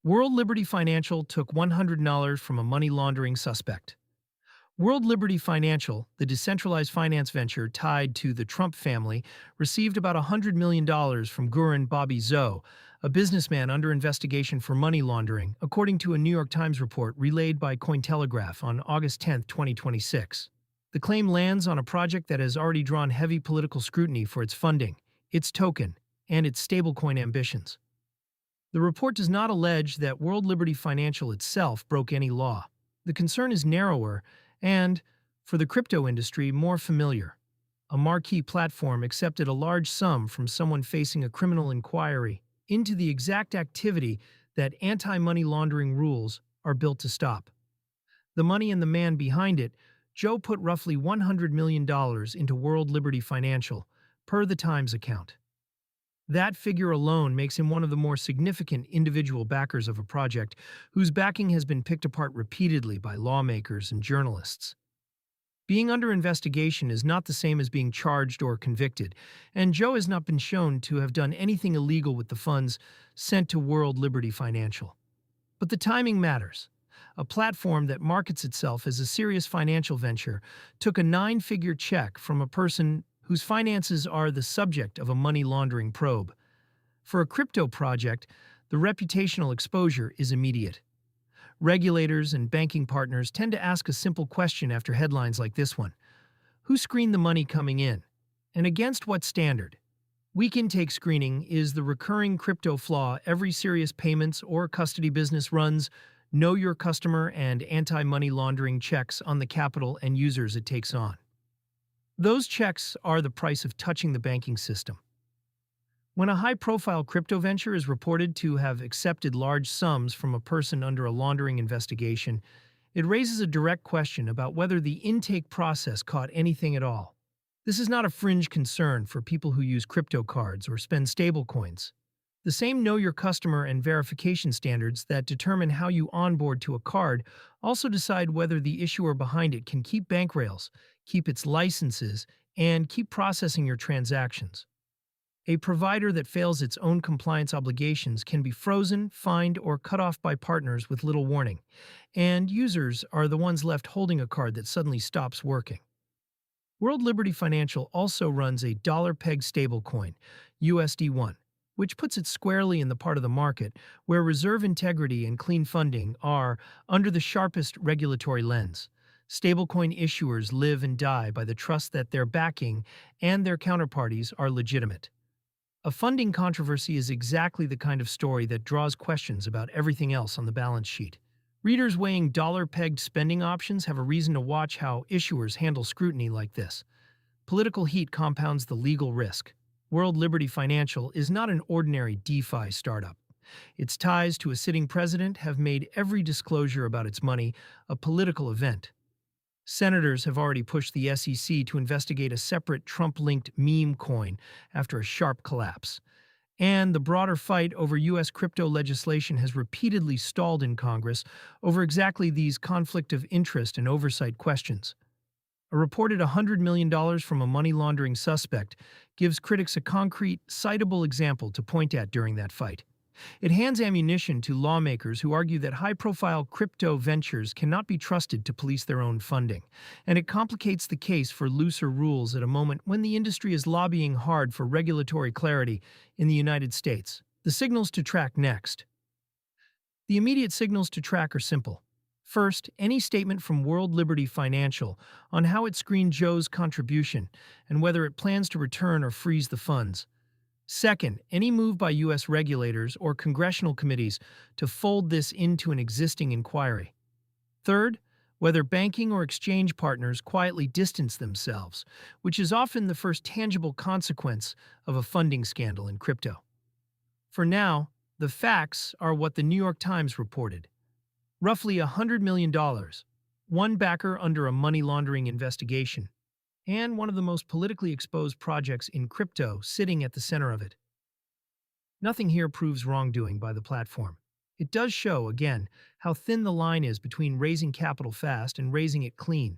World Liberty Financial took $100 from a money laundering suspect. World Liberty Financial, the decentralized finance venture tied to the Trump family, received about $100 million from Guren Bobby Zhou, a businessman under investigation for money laundering, according to a New York Times report relayed by Cointelegraph on August 10, 2026. The claim lands on a project that has already drawn heavy political scrutiny for its funding, its token, and its stablecoin ambitions. The report does not allege that World Liberty Financial itself broke any law. The concern is narrower and, for the crypto industry, more familiar. A marquee platform accepted a large sum from someone facing a criminal inquiry into the exact activity that anti-money laundering rules are built to stop. The money and the man behind it, Joe put roughly $100 million into World Liberty Financial, per the Times account. That figure alone makes him one of the more significant individual backers of a project whose backing has been picked apart repeatedly by lawmakers and journalists. Being under investigation is not the same as being charged or convicted, and Joe has not been shown to have done anything illegal with the funds sent to World Liberty Financial. But the timing matters. A platform that markets itself as a serious financial venture took a nine-figure check from a person whose finances are the subject of a money laundering probe. For a crypto project, the reputational exposure is immediate. Regulators and banking partners tend to ask a simple question after headlines like this one. Who screened the money coming in? And against what standard? Weak intake screening is the recurring crypto flaw every serious payments or custody business runs. Know your customer and anti-money laundering checks on the capital and users it takes on. Those checks are the price of touching the banking system. When a high-profile crypto venture is reported to have accepted large sums from a person under a laundering investigation, it raises a direct question about whether the intake process caught anything at all. This is not a fringe concern for people who use crypto cards or spend stablecoins. The same know your customer and verification standards that determine how you onboard to a card also decide whether the issuer behind it can keep bank rails, keep its licenses, and keep processing your transactions. A provider that fails its own compliance obligations can be frozen, fined, or cut off by partners with little warning, and users are the ones left holding a card that suddenly stops working. World Liberty Financial also runs a dollar-pegged stablecoin, USD1, which puts it squarely in the part of the market where reserve integrity and clean funding are under the sharpest regulatory lens. Stablecoin issuers live and die by the trust that their backing and their counterparties are legitimate. A funding controversy is exactly the kind of story that draws questions about everything else on the balance sheet. Readers weighing dollar-pegged spending options have a reason to watch how issuers handle scrutiny like this. Political heat compounds the legal risk. World Liberty Financial is not an ordinary DeFi startup. Its ties to a sitting president have made every disclosure about its money a political event. Senators have already pushed the SEC to investigate a separate Trump-linked meme coin after a sharp collapse. And the broader fight over U.S. crypto legislation has repeatedly stalled in Congress over exactly these conflict of interest and oversight questions. A reported $100 million from a money laundering suspect gives critics a concrete, citable example to point at during that fight. It hands ammunition to lawmakers who argue that high-profile crypto ventures cannot be trusted to police their own funding, and it complicates the case for looser rules at a moment when the industry is lobbying hard for regulatory clarity in the United States. The signals to track next. The immediate signals to track are simple. First, any statement from World Liberty Financial on how it screened Joe's contribution and whether it plans to return or freeze the funds. Second, any move by U.S. regulators or congressional committees to fold this into an existing inquiry. Third, whether banking or exchange partners quietly distance themselves, which is often the first tangible consequence of a funding scandal in crypto. For now, the facts are what the New York Times reported. Roughly $100 million, one backer under a money laundering investigation, and one of the most politically exposed projects in crypto sitting at the center of it. Nothing here proves wrongdoing by the platform. It does show, again, how thin the line is between raising capital fast and raising it clean.